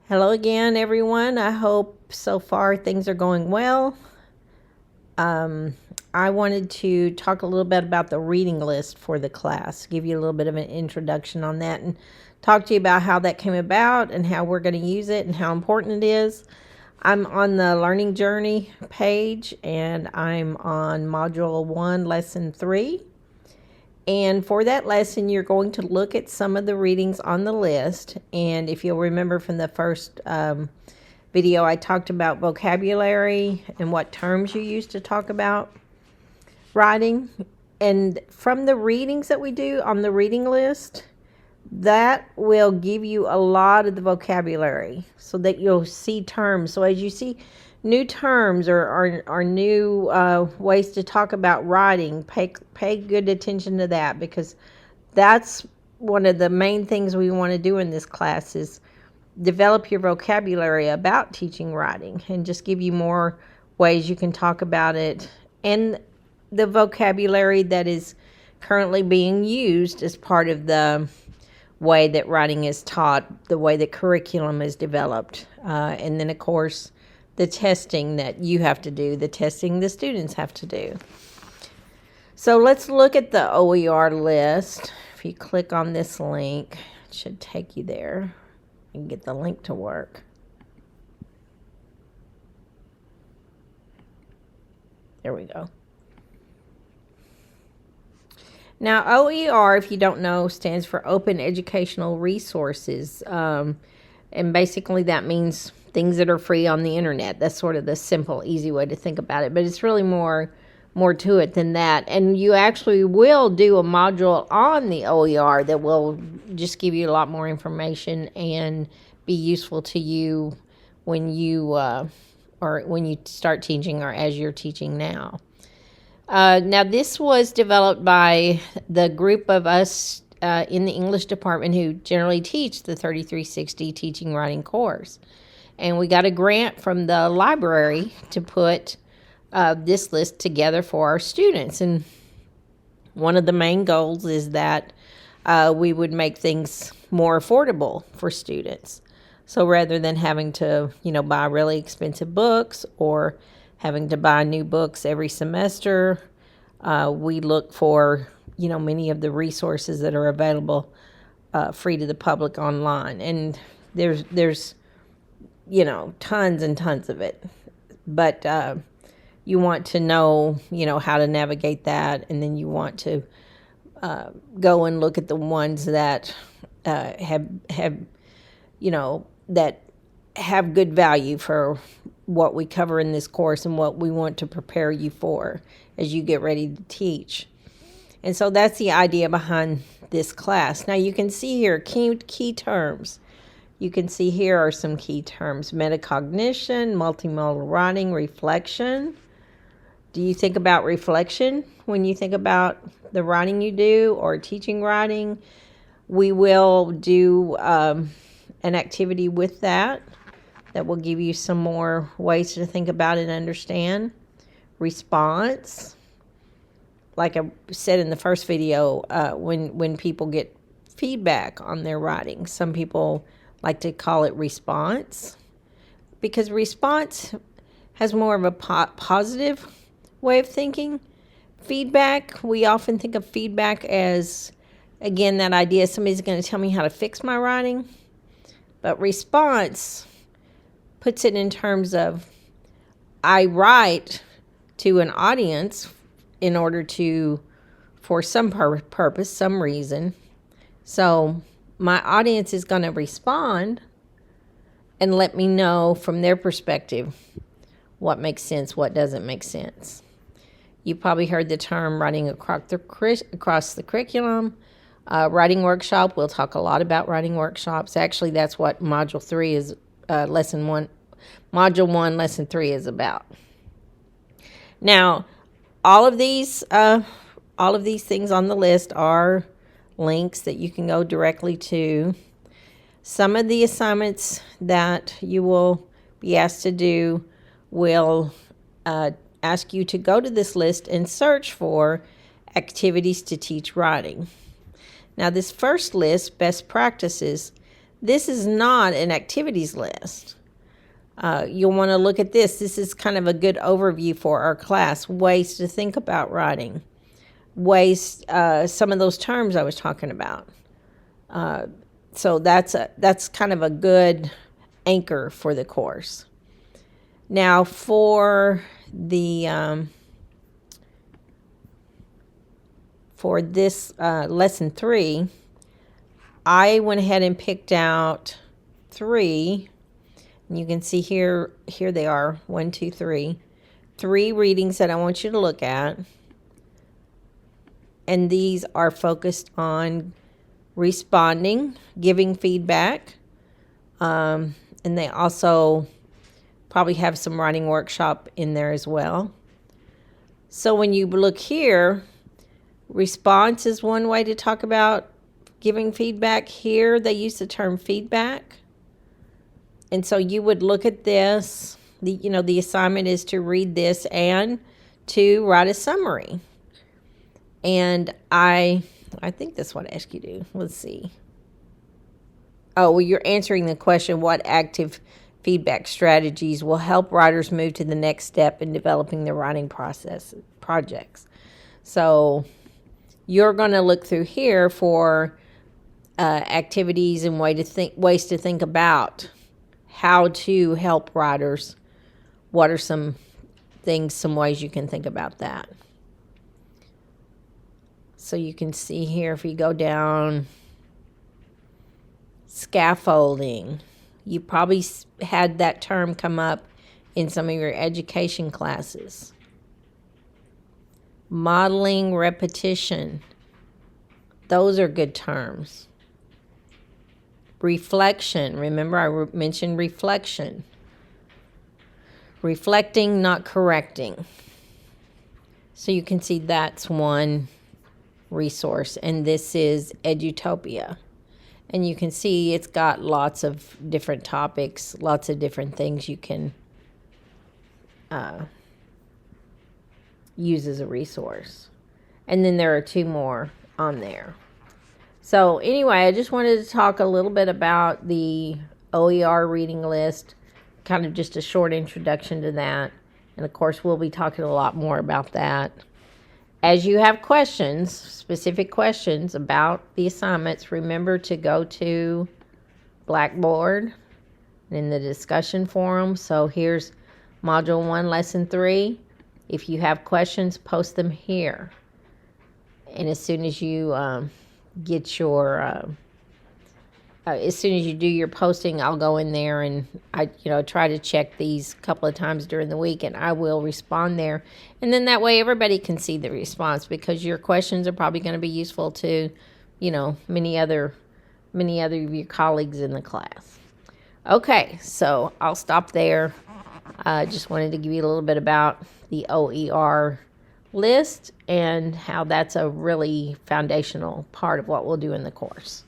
Hello again, everyone. I hope so far things are going well. I wanted to talk a little bit about the reading list for the class, give you a little bit of an introduction on that, and talk to you about how that came about and how we're going to use it and how important it is. I'm on the Learning Journey page, and I'm on Module 1, Lesson 3. And for that lesson, you're going to look at some of the readings on the list. And if you'll remember from the first video, I talked about vocabulary and what terms you use to talk about writing. And from the readings that we do on the reading list, that will give you a lot of the vocabulary so that you'll see terms. So as you see new terms or new ways to talk about writing, pay good attention to that, because that's one of the main things we want to do in this class is develop your vocabulary about teaching writing and just give you more ways you can talk about it and the vocabulary that is currently being used as part of the way that writing is taught, the way that curriculum is developed, and then of course the testing that you have to do, the testing the students have to do. So let's look at the OER list. If you click on this link, it should take you there and get the link to work. There we go. Now, OER, if you don't know, stands for Open Educational Resources. And basically that means things that are free on the internet. That's sort of the simple, easy way to think about it. But it's really more to it than that. And you actually will do a module on the OER that will just give you a lot more information and be useful to you when you start teaching or as you're teaching now. Now, this was developed by the group of us in the English department who generally teach the 3360 teaching writing course. And we got a grant from the library to put this list together for our students. And one of the main goals is that we would make things more affordable for students. So rather than having to, buy really expensive books or having to buy new books every semester, we look for, many of the resources that are available free to the public online. And there's tons and tons of it. But you want to know, how to navigate that. And then you want to go and look at the ones that that have good value for what we cover in this course and what we want to prepare you for as you get ready to teach. And so that's the idea behind this class. Now you can see here key terms. You can see here are some key terms: metacognition, multimodal writing, reflection. Do you think about reflection when you think about the writing you do or teaching writing? We will do an activity with that will give you some more ways to think about it and understand. Response. Like I said in the first video, when people get feedback on their writing, some people like to call it response, because response has more of a positive way of thinking. Feedback, we often think of feedback as, again, that idea somebody's going to tell me how to fix my writing. But response puts it in terms of I write to an audience in order to, for some purpose, some reason. So my audience is going to respond and let me know from their perspective what makes sense, what doesn't make sense. You probably heard the term writing across the curriculum. Writing workshop, we'll talk a lot about writing workshops. Actually, that's what Module 3 is, Module 1, Lesson 3 is about. Now, all of these things on the list are links that you can go directly to. Some of the assignments that you will be asked to do will ask you to go to this list and search for activities to teach writing. Now, this first list, best practices, This is not an activities list. You'll want to look at this. This is kind of a good overview for our class. Ways to think about writing. Ways, some of those terms I was talking about. So that's kind of a good anchor for the course. Now for the for this lesson 3, I went ahead and picked out 3. And you can see here they are, 1, 2, 3. 3 readings that I want you to look at. And these are focused on responding, giving feedback. And they also probably have some writing workshop in there as well. So when you look here, response is one way to talk about giving feedback. Here they use the term feedback. And so you would look at this. The assignment is to read this and to write a summary. And I think that's what I asked you to do. Let's see. Oh, well, you're answering the question, what active feedback strategies will help writers move to the next step in developing their writing projects. So you're going to look through here for activities and ways to think about how to help writers. What are some ways you can think about that? So you can see here, if you go down, scaffolding. You probably had that term come up in some of your education classes. Modeling repetition. Those are good terms. Reflection. Remember, I mentioned reflection. Reflecting, not correcting. So you can see that's one resource, and this is Edutopia. And you can see it's got lots of different topics, lots of different things you can use as a resource. And then there are 2 more on there. So anyway, I just wanted to talk a little bit about the OER reading list, kind of just a short introduction to that. And of course, we'll be talking a lot more about that. As you have questions, specific questions about the assignments, remember to go to Blackboard in the discussion forum. So here's Module 1, Lesson 3. If you have questions, post them here. And as soon as you get your, as soon as you do your posting, I'll go in there and I try to check these a couple of times during the week, and I will respond there. And then that way everybody can see the response, because your questions are probably going to be useful to, many other of your colleagues in the class. Okay, so I'll stop there. I just wanted to give you a little bit about the OER list and how that's a really foundational part of what we'll do in the course.